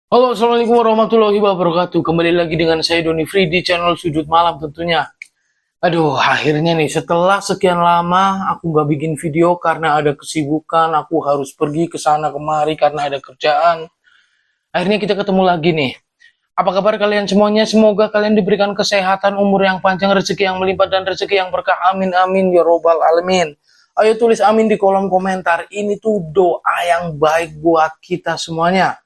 Halo, assalamualaikum warahmatullahi wabarakatuh. Kembali lagi dengan saya Doni Free di channel Sudut Malam tentunya. Aduh, akhirnya nih setelah sekian lama aku nggak bikin video karena ada kesibukan. Aku harus pergi ke sana kemari karena ada kerjaan. Akhirnya kita ketemu lagi nih. Apa kabar kalian semuanya? Semoga kalian diberikan kesehatan, umur yang panjang, rezeki yang melimpah, dan rezeki yang berkah. Amin, amin, ya robbal alamin. Ayo tulis amin di kolom komentar. Ini tuh doa yang baik buat kita semuanya.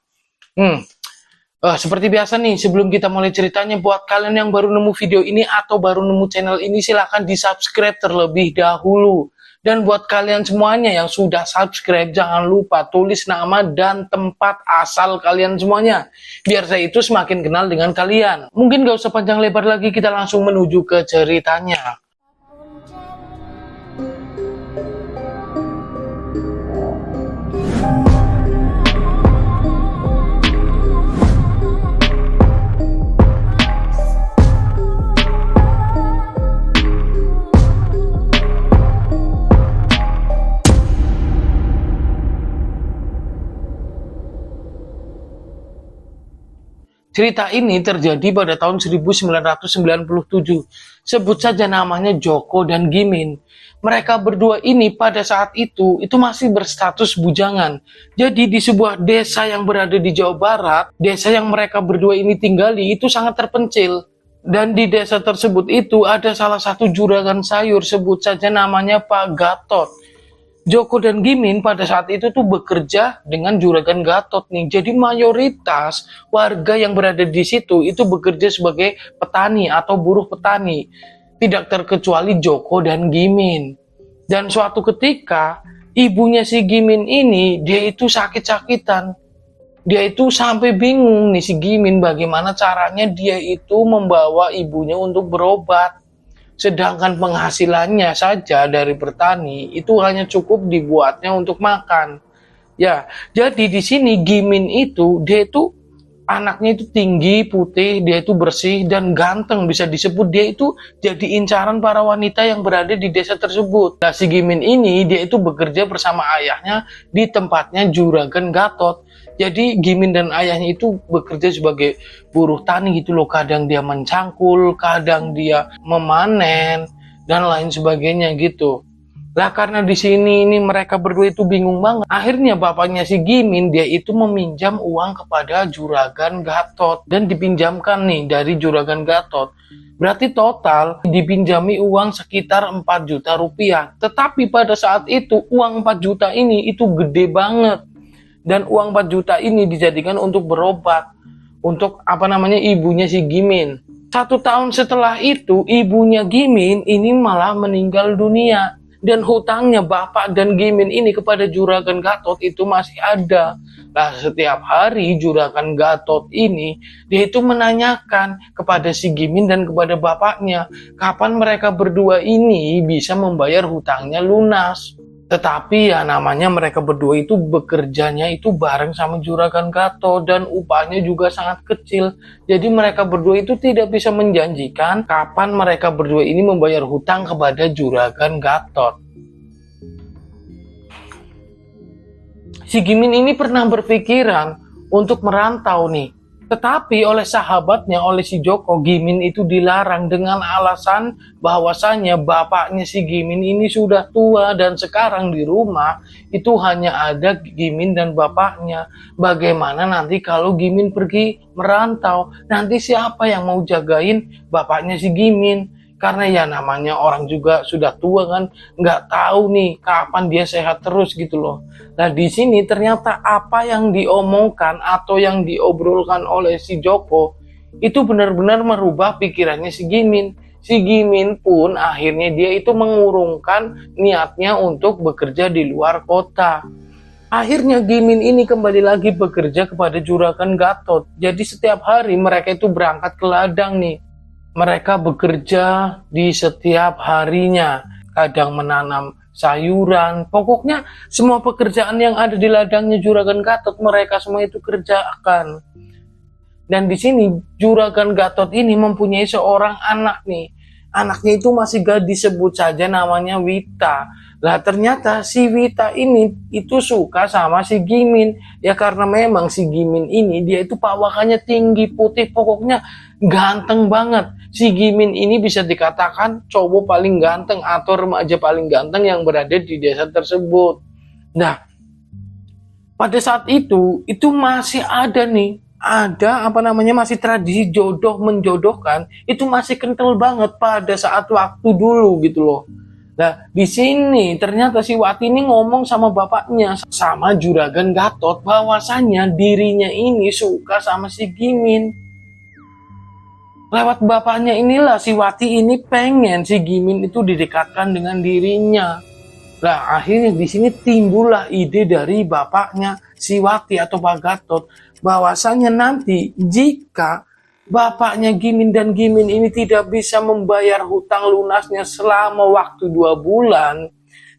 Seperti biasa nih, sebelum kita mulai ceritanya, buat kalian yang baru nemu video ini atau baru nemu channel ini, silahkan di-subscribe terlebih dahulu. Dan buat kalian semuanya yang sudah subscribe, jangan lupa tulis nama dan tempat asal kalian semuanya. Biar saya itu semakin kenal dengan kalian. Mungkin gak usah panjang lebar lagi, kita langsung menuju ke ceritanya. Cerita ini terjadi pada tahun 1997. Sebut saja namanya Joko dan Gimin. Mereka berdua ini pada saat itu masih berstatus bujangan. Jadi di sebuah desa yang berada di Jawa Barat, desa yang mereka berdua ini tinggali itu sangat terpencil. Dan di desa tersebut itu ada salah satu juragan sayur, sebut saja namanya Pak Gatot. Joko dan Gimin pada saat itu tuh bekerja dengan juragan Gatot nih. Jadi mayoritas warga yang berada di situ itu bekerja sebagai petani atau buruh petani. Tidak terkecuali Joko dan Gimin. Dan suatu ketika ibunya si Gimin ini dia itu sakit-sakitan. Dia itu sampai bingung nih si Gimin bagaimana caranya dia itu membawa ibunya untuk berobat. Sedangkan penghasilannya saja dari bertani itu hanya cukup dibuatnya untuk makan. Ya, jadi di sini Gimin itu dia itu anaknya itu tinggi, putih, dia itu bersih dan ganteng, bisa disebut dia itu jadi incaran para wanita yang berada di desa tersebut. Nah, si Gimin ini dia itu bekerja bersama ayahnya di tempatnya juragan Gatot. Jadi Gimin dan ayahnya itu bekerja sebagai buruh tani gitu loh. Kadang dia mencangkul, kadang dia memanen dan lain sebagainya gitu. Lah karena di sini ini mereka berdua itu bingung banget. Akhirnya bapaknya si Gimin dia itu meminjam uang kepada juragan Gatot dan dipinjamkan nih dari juragan Gatot. Berarti total dipinjami uang sekitar 4 juta rupiah. Tetapi pada saat itu uang 4 juta ini itu gede banget. Dan uang 4 juta ini dijadikan untuk berobat. Untuk ibunya si Gimin. 1 tahun setelah itu ibunya Gimin ini malah meninggal dunia. Dan hutangnya bapak dan Gimin ini kepada juragan Gatot itu masih ada. Nah setiap hari juragan Gatot ini dia itu menanyakan kepada si Gimin dan kepada bapaknya kapan mereka berdua ini bisa membayar hutangnya lunas. Tetapi ya namanya mereka berdua itu bekerjanya itu bareng sama juragan Gatot dan upahnya juga sangat kecil. Jadi mereka berdua itu tidak bisa menjanjikan kapan mereka berdua ini membayar hutang kepada juragan Gatot. Si Gimin ini pernah berpikiran untuk merantau nih. Tetapi oleh sahabatnya, oleh si Joko, Gimin itu dilarang dengan alasan bahwasannya bapaknya si Gimin ini sudah tua dan sekarang di rumah itu hanya ada Gimin dan bapaknya. Bagaimana nanti kalau Gimin pergi merantau? Nanti siapa yang mau jagain bapaknya si Gimin? Karena ya namanya orang juga sudah tua kan, nggak tahu nih kapan dia sehat terus gitu loh. Nah di sini ternyata apa yang diomongkan atau yang diobrolkan oleh si Joko itu benar-benar merubah pikirannya si Gimin. Si Gimin pun akhirnya dia itu mengurungkan niatnya untuk bekerja di luar kota. Akhirnya Gimin ini kembali lagi bekerja kepada juragan Gatot. Jadi setiap hari mereka itu berangkat ke ladang nih. Mereka bekerja di setiap harinya, kadang menanam sayuran, pokoknya semua pekerjaan yang ada di ladangnya juragan Gatot mereka semua itu kerjakan. Dan di sini juragan Gatot ini mempunyai seorang anak nih. Anaknya itu masih gadis, sebut saja namanya Wita. Lah ternyata si Wita ini itu suka sama si Gimin. Ya karena memang si Gimin ini dia itu perawakannya tinggi, putih, pokoknya ganteng banget. Si Gimin ini bisa dikatakan cowok paling ganteng atau remaja paling ganteng yang berada di desa tersebut. Nah, pada saat itu masih ada nih, masih tradisi jodoh menjodohkan, itu masih kental banget pada saat waktu dulu gitu loh. Nah, di sini ternyata si Wati ini ngomong sama bapaknya, sama Juragan Gatot, bahwasannya dirinya ini suka sama si Gimin. Lewat bapaknya inilah si Wati ini pengen si Gimin itu didekatkan dengan dirinya. Nah, akhirnya di sini timbullah ide dari bapaknya si Wati atau Pak Gatot, bahwasanya nanti jika bapaknya Gimin dan Gimin ini tidak bisa membayar hutang lunasnya selama waktu 2 bulan,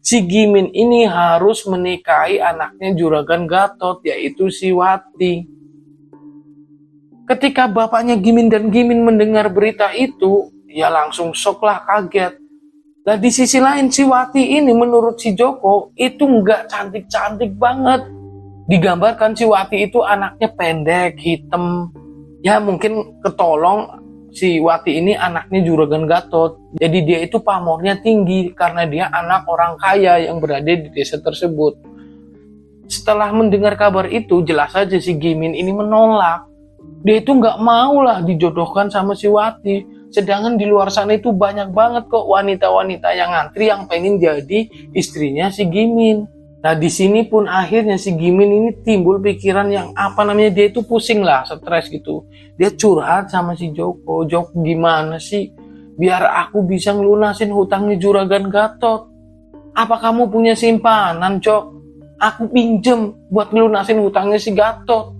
si Gimin ini harus menikahi anaknya Juragan Gatot, yaitu si Wati. Ketika bapaknya Gimin dan Gimin mendengar berita itu, ya langsung shock lah, kaget. Nah di sisi lain si Wati ini menurut si Joko itu nggak cantik-cantik banget. Digambarkan si Wati itu anaknya pendek, hitam. Ya mungkin ketolong si Wati ini anaknya Juragan Gatot. Jadi dia itu pamornya tinggi karena dia anak orang kaya yang berada di desa tersebut. Setelah mendengar kabar itu, jelas saja si Gimin ini menolak. Dia itu nggak mau lah dijodohkan sama si Wati. Sedangkan di luar sana itu banyak banget kok wanita-wanita yang ngantri yang pengen jadi istrinya si Gimin. Nah di sini pun akhirnya si Gimin ini timbul pikiran yang dia itu pusing lah, stres gitu. Dia curhat sama si Joko, Jok gimana sih biar aku bisa ngelunasin hutangnya Juragan Gatot? Apa kamu punya simpanan, Jok? Aku pinjem buat ngelunasin hutangnya si Gatot.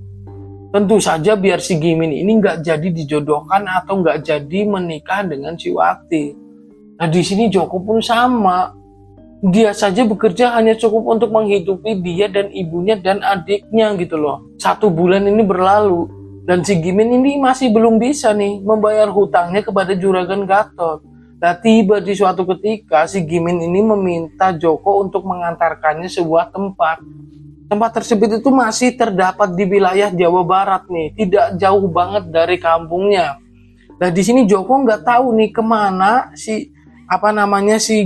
Tentu saja biar si Gimin ini nggak jadi dijodohkan atau nggak jadi menikah dengan si Wati. Nah di sini Joko pun sama. Dia saja bekerja hanya cukup untuk menghidupi dia dan ibunya dan adiknya gitu loh. 1 bulan ini berlalu dan si Gimin ini masih belum bisa nih membayar hutangnya kepada Juragan Gatot. Nah tiba di suatu ketika si Gimin ini meminta Joko untuk mengantarkannya sebuah tempat. Tempat tersebut itu masih terdapat di wilayah Jawa Barat nih, tidak jauh banget dari kampungnya. Nah di sini Joko nggak tahu nih kemana si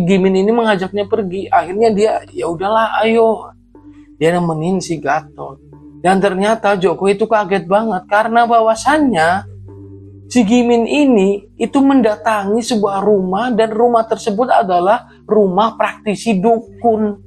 Gimin ini mengajaknya pergi. Akhirnya dia ya udahlah ayo, dia nemenin si Gatot. Dan ternyata Joko itu kaget banget karena bahwasannya si Gimin ini itu mendatangi sebuah rumah dan rumah tersebut adalah rumah praktisi dukun.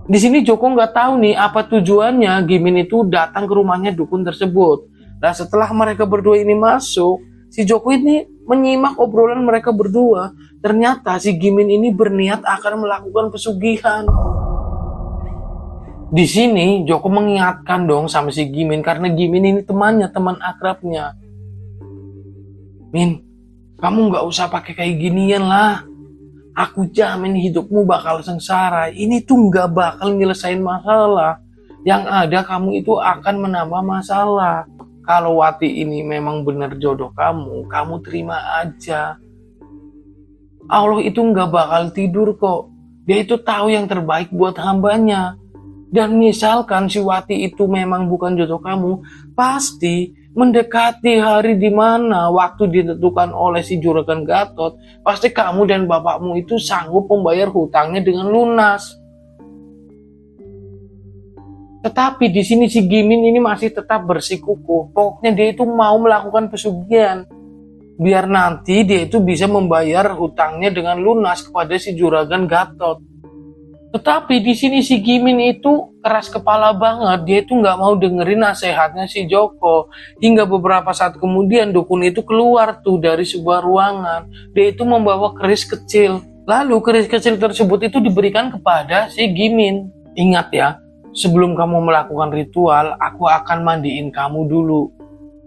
Di sini Joko nggak tahu nih apa tujuannya Gimin itu datang ke rumahnya dukun tersebut. Nah setelah mereka berdua ini masuk, si Joko ini menyimak obrolan mereka berdua. Ternyata si Gimin ini berniat akan melakukan pesugihan. Di sini Joko mengingatkan dong sama si Gimin karena Gimin ini temannya, teman akrabnya. Min, kamu nggak usah pakai kayak ginian lah. Aku jamin hidupmu bakal sengsara. Ini tuh nggak bakal nyelesain masalah. Yang ada kamu itu akan menambah masalah. Kalau Wati ini memang benar jodoh kamu, kamu terima aja. Allah itu nggak bakal tidur kok. Dia itu tahu yang terbaik buat hambanya. Dan misalkan si Wati itu memang bukan jodoh kamu, pasti mendekati hari di mana waktu ditentukan oleh si Juragan Gatot, pasti kamu dan bapakmu itu sanggup membayar hutangnya dengan lunas. Tetapi di sini si Gimin ini masih tetap bersikukuh. Pokoknya dia itu mau melakukan pesugihan. Biar nanti dia itu bisa membayar hutangnya dengan lunas kepada si Juragan Gatot. Tetapi di sini si Gimin itu keras kepala banget. Dia itu nggak mau dengerin nasihatnya si Joko. Hingga beberapa saat kemudian dukun itu keluar tuh dari sebuah ruangan. Dia itu membawa keris kecil. Lalu keris kecil tersebut itu diberikan kepada si Gimin. Ingat ya, sebelum kamu melakukan ritual, aku akan mandiin kamu dulu.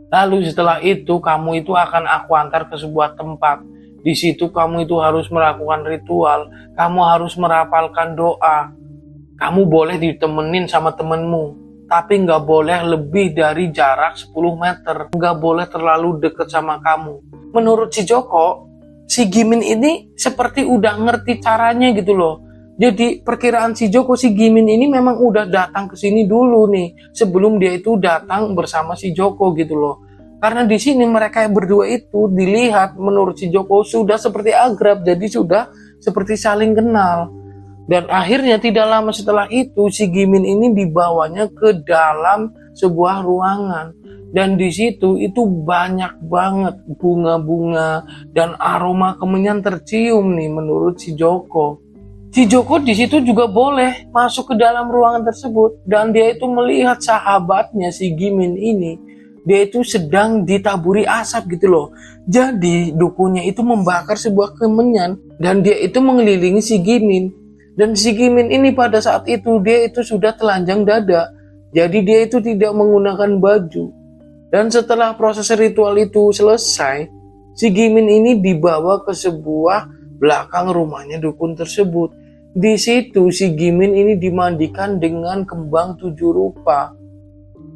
Lalu setelah itu kamu itu akan aku antar ke sebuah tempat. Di situ kamu itu harus melakukan ritual, kamu harus merapalkan doa. Kamu boleh ditemenin sama temenmu, tapi nggak boleh lebih dari jarak 10 meter. Nggak boleh terlalu deket sama kamu. menurut si Joko, si Gimin ini seperti udah ngerti caranya gitu loh. Jadi perkiraan si Joko, si Gimin ini memang udah datang ke sini dulu nih, sebelum dia itu datang bersama si Joko gitu loh. Karena di sini mereka berdua itu dilihat menurut si Joko sudah seperti akrab, jadi sudah seperti saling kenal. Dan akhirnya tidak lama setelah itu si Gimin ini dibawanya ke dalam sebuah ruangan. Dan di situ itu banyak banget bunga-bunga dan aroma kemenyan tercium nih menurut si Joko. Si Joko di situ juga boleh masuk ke dalam ruangan tersebut dan dia itu melihat sahabatnya si Gimin ini. Dia itu sedang ditaburi asap gitu loh. Jadi dukunya itu membakar sebuah kemenyan dan dia itu mengelilingi si Gimin. Dan si Gimin ini pada saat itu dia itu sudah telanjang dada. Jadi dia itu tidak menggunakan baju. Dan setelah proses ritual itu selesai, si Gimin ini dibawa ke sebuah belakang rumahnya dukun tersebut. Di situ si Gimin ini dimandikan dengan kembang 7 rupa.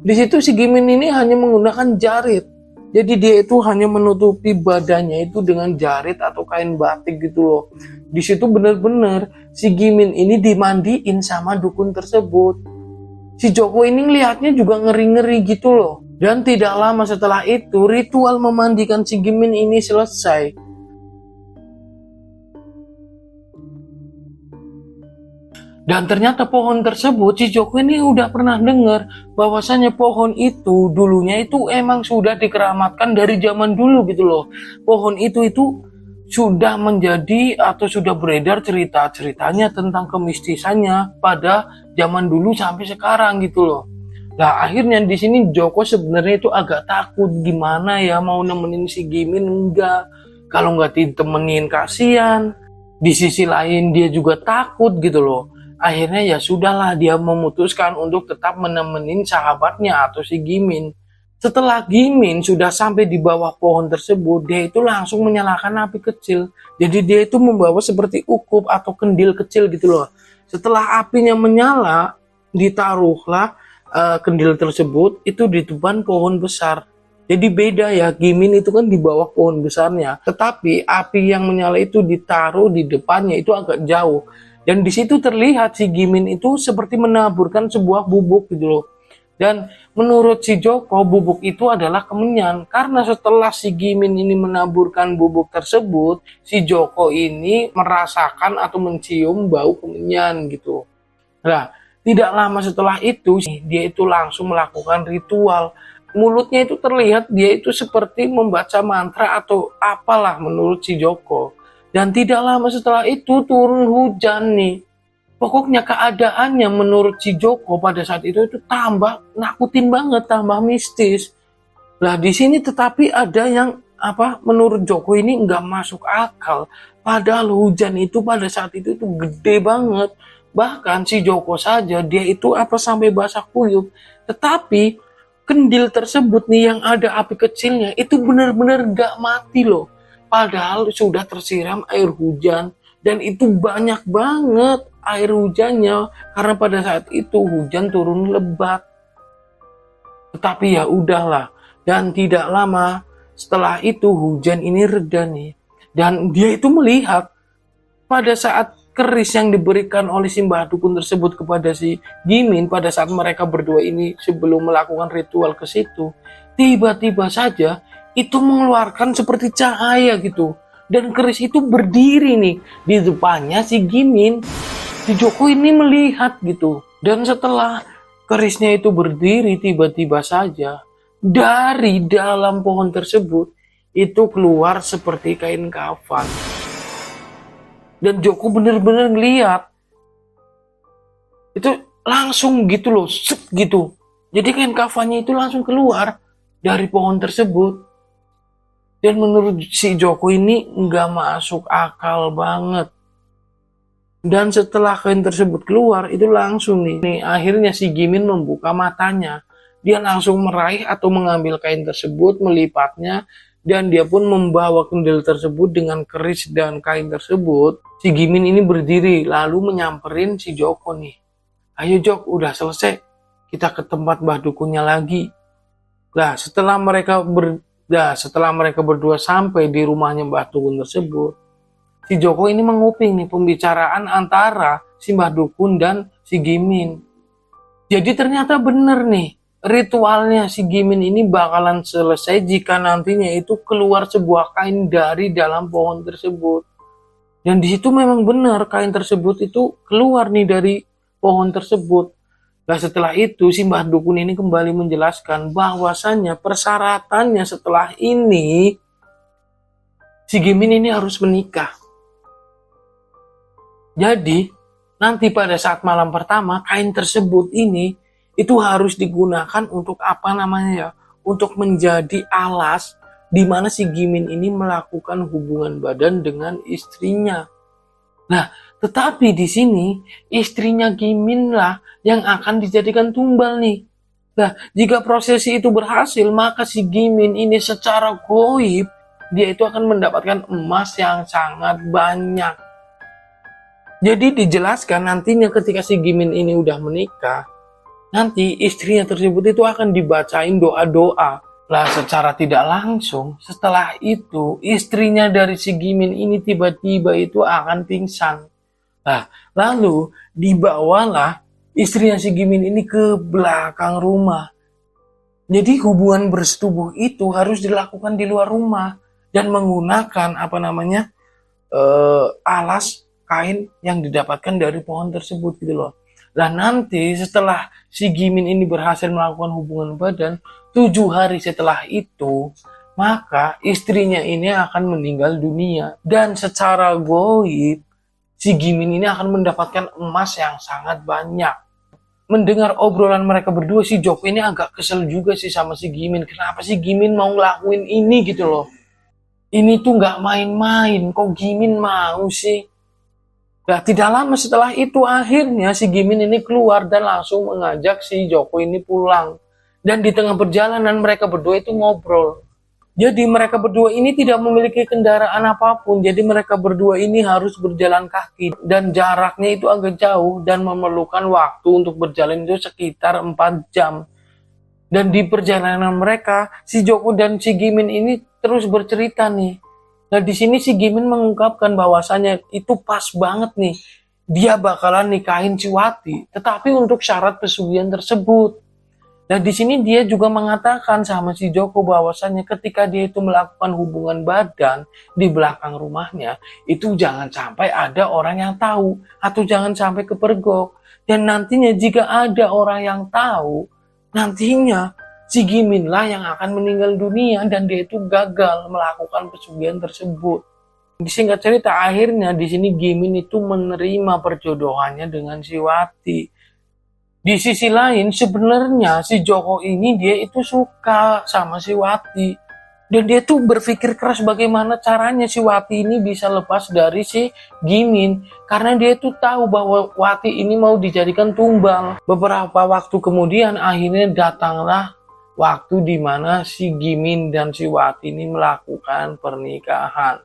Di situ si Gimin ini hanya menggunakan jarit. Jadi dia itu hanya menutupi badannya itu dengan jarit atau kain batik gitu loh. Di situ benar-benar si Gimin ini dimandiin sama dukun tersebut. Si Joko ini ngelihatnya juga ngeri-ngeri gitu loh. Dan tidak lama setelah itu ritual memandikan si Gimin ini selesai. Dan ternyata pohon tersebut si Joko ini udah pernah dengar bahwasannya pohon itu dulunya itu emang sudah dikeramatkan dari zaman dulu gitu loh. Pohon itu sudah menjadi atau sudah beredar cerita-ceritanya tentang kemistisannya pada zaman dulu sampai sekarang gitu loh. Nah akhirnya di sini Joko sebenarnya itu agak takut, gimana ya mau nemenin si Gimin, enggak. Kalau nggak ditemenin kasihan. Di sisi lain dia juga takut gitu loh. Akhirnya ya sudahlah dia memutuskan untuk tetap menemenin sahabatnya atau si Gimin. Setelah Gimin sudah sampai di bawah pohon tersebut, dia itu langsung menyalakan api kecil. Jadi dia itu membawa seperti ukup atau kendil kecil gitu loh. Setelah apinya menyala, ditaruhlah kendil tersebut itu di depan pohon besar. Jadi beda ya, Gimin itu kan di bawah pohon besarnya. Tetapi api yang menyala itu ditaruh di depannya itu agak jauh. Dan di situ terlihat si Gimin itu seperti menaburkan sebuah bubuk gitu loh. Dan menurut si Joko bubuk itu adalah kemenyan. Karena setelah si Gimin ini menaburkan bubuk tersebut, si Joko ini merasakan atau mencium bau kemenyan gitu. Nah, tidak lama setelah itu dia itu langsung melakukan ritual. Mulutnya itu terlihat dia itu seperti membaca mantra atau apalah menurut si Joko. Dan tidak lama setelah itu turun hujan nih. Pokoknya keadaannya menurut si Joko pada saat itu tambah nakutin banget, tambah mistis. Nah di sini tetapi ada yang menurut Joko ini nggak masuk akal. Padahal hujan itu pada saat itu gede banget. Bahkan si Joko saja dia itu sampai basah kuyup. Tetapi kendil tersebut nih yang ada api kecilnya itu benar-benar nggak mati loh. Padahal sudah tersiram air hujan dan itu banyak banget air hujannya karena pada saat itu hujan turun lebat. Tetapi ya udahlah, dan tidak lama setelah itu hujan ini reda nih. Dan dia itu melihat pada saat keris yang diberikan oleh si Mbah Dukun tersebut kepada si Gimin pada saat mereka berdua ini sebelum melakukan ritual ke situ, tiba-tiba saja itu mengeluarkan seperti cahaya gitu. Dan keris itu berdiri nih di depannya si Gimin. Si Joko ini melihat gitu. Dan setelah kerisnya itu berdiri, tiba-tiba saja dari dalam pohon tersebut itu keluar seperti kain kafan. Dan Joko bener-bener ngeliat itu langsung gitu loh, gitu. Jadi kain kafannya itu langsung keluar dari pohon tersebut. Dan menurut si Joko ini nggak masuk akal banget. Dan setelah kain tersebut keluar, itu langsung nih akhirnya si Gimin membuka matanya. Dia langsung meraih atau mengambil kain tersebut, melipatnya, dan dia pun membawa kendil tersebut dengan keris dan kain tersebut. Si Gimin ini berdiri, lalu menyamperin si Joko nih. Ayo Jok, udah selesai. Kita ke tempat Mbah Dukunnya lagi. Nah, setelah mereka Nah, setelah mereka berdua sampai di rumahnya Mbah Dukun tersebut, si Joko ini menguping nih pembicaraan antara si Mbah Dukun dan si Gimin. Jadi ternyata bener nih, ritualnya si Gimin ini bakalan selesai jika nantinya itu keluar sebuah kain dari dalam pohon tersebut. Dan di situ memang benar kain tersebut itu keluar nih dari pohon tersebut. Nah setelah itu si Mbah Dukun ini kembali menjelaskan bahwasannya persyaratannya setelah ini si Gimin ini harus menikah. Jadi nanti pada saat malam pertama kain tersebut ini itu harus digunakan untuk apa namanya ya? Untuk menjadi alas di mana si Gimin ini melakukan hubungan badan dengan istrinya. Nah, tetapi di sini istrinya Gimin lah yang akan dijadikan tumbal nih. Nah, jika prosesi itu berhasil, maka si Gimin ini secara goib dia itu akan mendapatkan emas yang sangat banyak. Jadi dijelaskan nantinya ketika si Gimin ini udah menikah, nanti istrinya tersebut itu akan dibacain doa-doa. Lah secara tidak langsung setelah itu istrinya dari si Gimin ini tiba-tiba itu akan pingsan. Nah, lalu dibawalah istrinya si Gimin ini ke belakang rumah. Jadi hubungan bersetubuh itu harus dilakukan di luar rumah dan menggunakan apa namanya alas kain yang didapatkan dari pohon tersebut gitu loh. Nah nanti setelah si Gimin ini berhasil melakukan hubungan badan 7 hari setelah itu, maka istrinya ini akan meninggal dunia dan secara goib si Gimin ini akan mendapatkan emas yang sangat banyak. Mendengar obrolan mereka berdua, si Joko ini agak kesel juga sih sama si Gimin. Kenapa sih Gimin mau ngelakuin ini gitu loh? Ini tuh nggak main-main, kok Gimin mau sih? Nah, tidak lama setelah itu akhirnya si Gimin ini keluar dan langsung mengajak si Joko ini pulang. Dan di tengah perjalanan mereka berdua itu ngobrol. Jadi mereka berdua ini tidak memiliki kendaraan apapun. Jadi mereka berdua ini harus berjalan kaki. Dan jaraknya itu agak jauh dan memerlukan waktu untuk berjalan itu sekitar 4 jam. Dan di perjalanan mereka, si Joko dan si Gimin ini terus bercerita nih. Nah di sini si Gimin mengungkapkan bahwasannya itu pas banget nih. Dia bakalan nikahin si Wati. Tetapi untuk syarat pesugihan tersebut. Nah di sini dia juga mengatakan sama si Joko bahwasannya ketika dia itu melakukan hubungan badan di belakang rumahnya, itu jangan sampai ada orang yang tahu atau jangan sampai kepergok. Dan nantinya jika ada orang yang tahu, nantinya si Gimin lah yang akan meninggal dunia dan dia itu gagal melakukan pesugihan tersebut. Singkat cerita akhirnya di sini Gimin itu menerima perjodohannya dengan si Wati. Di sisi lain sebenarnya si Joko ini dia itu suka sama si Wati. Dan dia tuh berpikir keras bagaimana caranya si Wati ini bisa lepas dari si Gimin. Karena dia tuh tahu bahwa Wati ini mau dijadikan tumbal. Beberapa waktu kemudian akhirnya datanglah waktu di mana si Gimin dan si Wati ini melakukan pernikahan.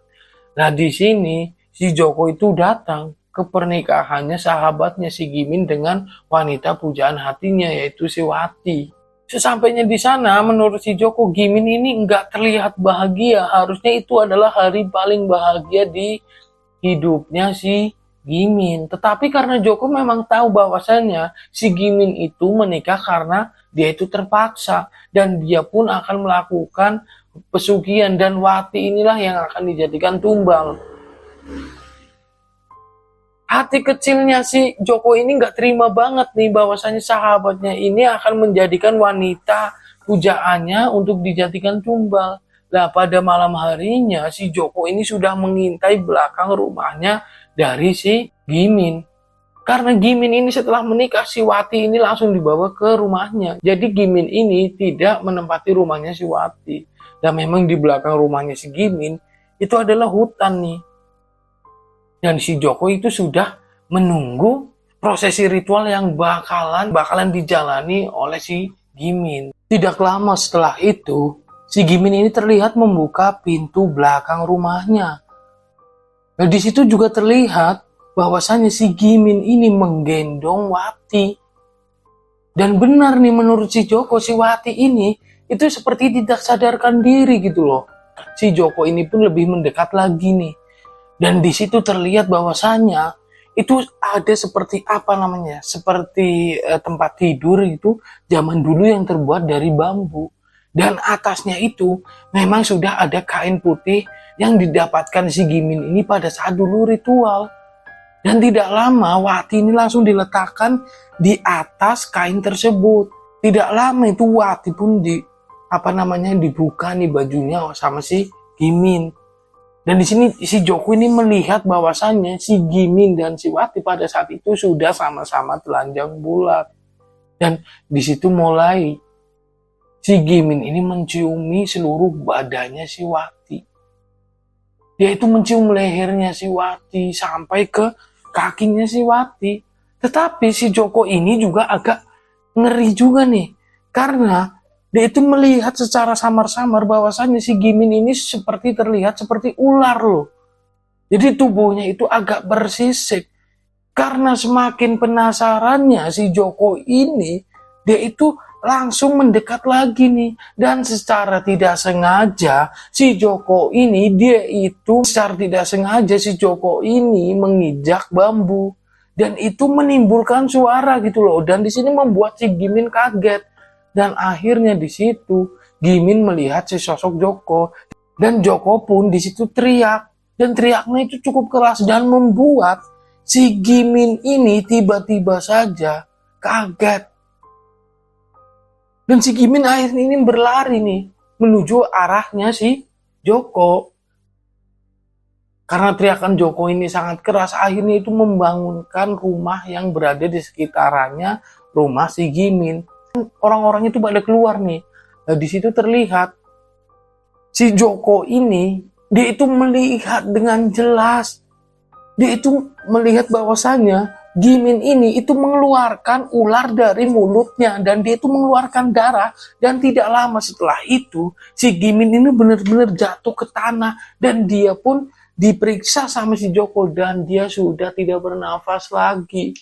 Nah di sini si Joko itu datang ke pernikahannya sahabatnya si Gimin dengan wanita pujaan hatinya yaitu si Wati. Sesampainya di sana menurut si Joko, Gimin ini nggak terlihat bahagia. Harusnya itu adalah hari paling bahagia di hidupnya si Gimin. Tetapi karena Joko memang tahu bahwasannya si Gimin itu menikah karena dia itu terpaksa. Dan dia pun akan melakukan pesugihan dan Wati inilah yang akan dijadikan tumbal. Hati kecilnya si Joko ini nggak terima banget nih bahwasannya sahabatnya ini akan menjadikan wanita pujaannya untuk dijadikan tumbal. Nah pada malam harinya si Joko ini sudah mengintai belakang rumahnya dari si Gimin. Karena Gimin ini setelah menikah si Wati ini langsung dibawa ke rumahnya. Jadi Gimin ini tidak menempati rumahnya si Wati. Dan memang di belakang rumahnya si Gimin itu adalah hutan nih. Dan si Joko itu sudah menunggu prosesi ritual yang bakalan dijalani oleh si Gimin. Tidak lama setelah itu, si Gimin ini terlihat membuka pintu belakang rumahnya. Nah, di situ juga terlihat bahwasannya si Gimin ini menggendong Wati. Dan benar nih menurut si Joko, si Wati ini itu seperti tidak sadarkan diri gitu loh. Si Joko ini pun lebih mendekat lagi nih. Dan di situ terlihat bahwasannya itu ada seperti apa namanya, seperti tempat tidur itu zaman dulu yang terbuat dari bambu. Dan atasnya itu memang sudah ada kain putih yang didapatkan si Gimin ini pada saat dulu ritual. Dan tidak lama Wati ini langsung diletakkan di atas kain tersebut. Tidak lama itu Wati pun dibuka nih bajunya sama si Gimin. Dan di sini si Joko ini melihat bahwasannya si Gimin dan si Wati pada saat itu sudah sama-sama telanjang bulat. Dan di situ mulai si Gimin ini menciumi seluruh badannya si Wati. Dia itu mencium lehernya si Wati sampai ke kakinya si Wati. Tetapi si Joko ini juga agak ngeri juga nih. Karena dia itu melihat secara samar-samar bahwasannya si Gimin ini seperti terlihat seperti ular loh. Jadi tubuhnya itu agak bersisik. Karena semakin penasarannya si Joko ini, dia itu langsung mendekat lagi nih. Dan secara tidak sengaja si Joko ini menginjak bambu. Dan itu menimbulkan suara gitu loh. Dan di sini membuat si Gimin kaget. Dan akhirnya di situ Gimin melihat si sosok Joko. Dan Joko pun di situ teriak. Dan teriaknya itu cukup keras dan membuat si Gimin ini tiba-tiba saja kaget. Dan si Gimin akhirnya ini berlari nih menuju arahnya si Joko. Karena teriakan Joko ini sangat keras, akhirnya itu membangunkan rumah yang berada di sekitarannya rumah si Gimin. Orang-orang itu pada keluar nih. Nah, di situ terlihat si Joko ini, dia itu melihat dengan jelas. Dia itu melihat bahwasannya Gimin ini itu mengeluarkan ular dari mulutnya dan dia itu mengeluarkan darah. Dan tidak lama setelah itu si Gimin ini benar-benar jatuh ke tanah dan dia pun diperiksa sama si Joko dan dia sudah tidak bernafas lagi.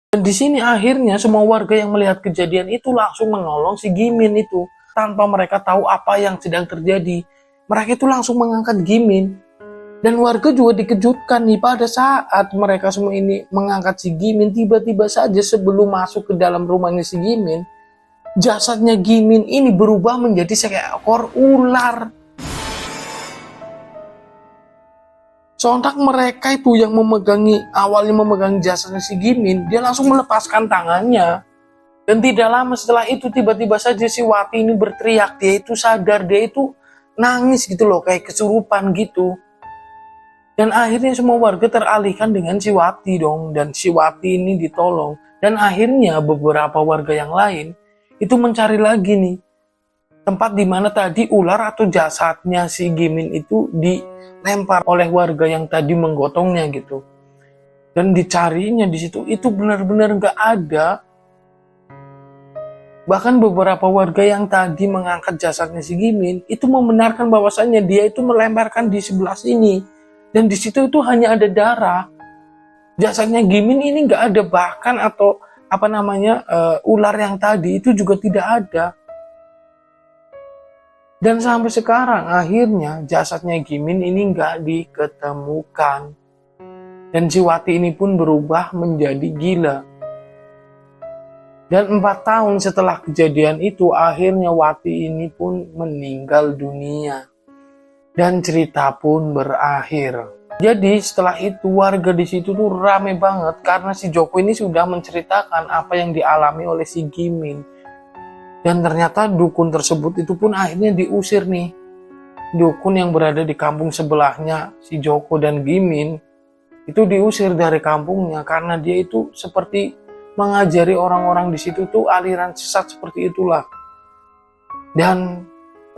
Dan di sini akhirnya semua warga yang melihat kejadian itu langsung menolong si Gimin itu tanpa mereka tahu apa yang sedang terjadi. Mereka itu langsung mengangkat Gimin. Dan warga juga dikejutkan nih pada saat mereka semua ini mengangkat si Gimin, tiba-tiba saja sebelum masuk ke dalam rumahnya si Gimin, jasadnya Gimin ini berubah menjadi seekor ular. Sontak mereka itu yang awalnya memegang jasadnya si Gimin, dia langsung melepaskan tangannya. Dan tidak lama setelah itu tiba-tiba saja si Wati ini berteriak, dia itu sadar, dia itu nangis gitu loh, kayak kesurupan gitu. Dan akhirnya semua warga teralihkan dengan si Wati dong, dan si Wati ini ditolong. Dan akhirnya beberapa warga yang lain itu mencari lagi nih tempat di mana tadi ular atau jasadnya si Gimin itu dilempar oleh warga yang tadi menggotongnya gitu. Dan dicarinya di situ itu benar-benar nggak ada. Bahkan beberapa warga yang tadi mengangkat jasadnya si Gimin itu membenarkan bahwasannya dia itu melemparkan di sebelah sini. Dan di situ itu hanya ada darah. Jasadnya Gimin ini nggak ada, bahkan atau ular yang tadi itu juga tidak ada. Dan sampai sekarang akhirnya jasadnya Gimin ini nggak diketemukan. Dan si Wati ini pun berubah menjadi gila. Dan 4 tahun setelah kejadian itu akhirnya Wati ini pun meninggal dunia. Dan cerita pun berakhir. Jadi setelah itu warga di situ tuh rame banget karena si Joko ini sudah menceritakan apa yang dialami oleh si Gimin. Dan ternyata dukun tersebut itu pun akhirnya diusir nih. Dukun yang berada di kampung sebelahnya si Joko dan Gimin itu diusir dari kampungnya karena dia itu seperti mengajari orang-orang di situ tuh aliran sesat seperti itulah. Dan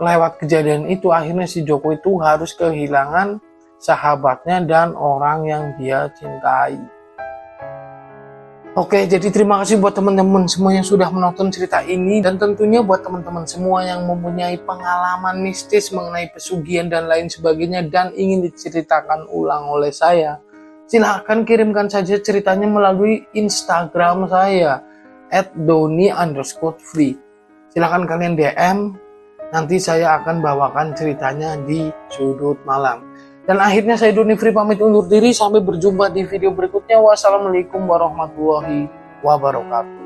lewat kejadian itu akhirnya si Joko itu harus kehilangan sahabatnya dan orang yang dia cintai. Oke, jadi terima kasih buat teman-teman semua yang sudah menonton cerita ini. Dan tentunya buat teman-teman semua yang mempunyai pengalaman mistis mengenai pesugihan dan lain sebagainya dan ingin diceritakan ulang oleh saya, silahkan kirimkan saja ceritanya melalui Instagram saya @doni_free. Silahkan kalian DM, nanti saya akan bawakan ceritanya di sudut malam. Dan akhirnya saya Doni Free pamit undur diri, sampai berjumpa di video berikutnya. Wassalamualaikum warahmatullahi wabarakatuh.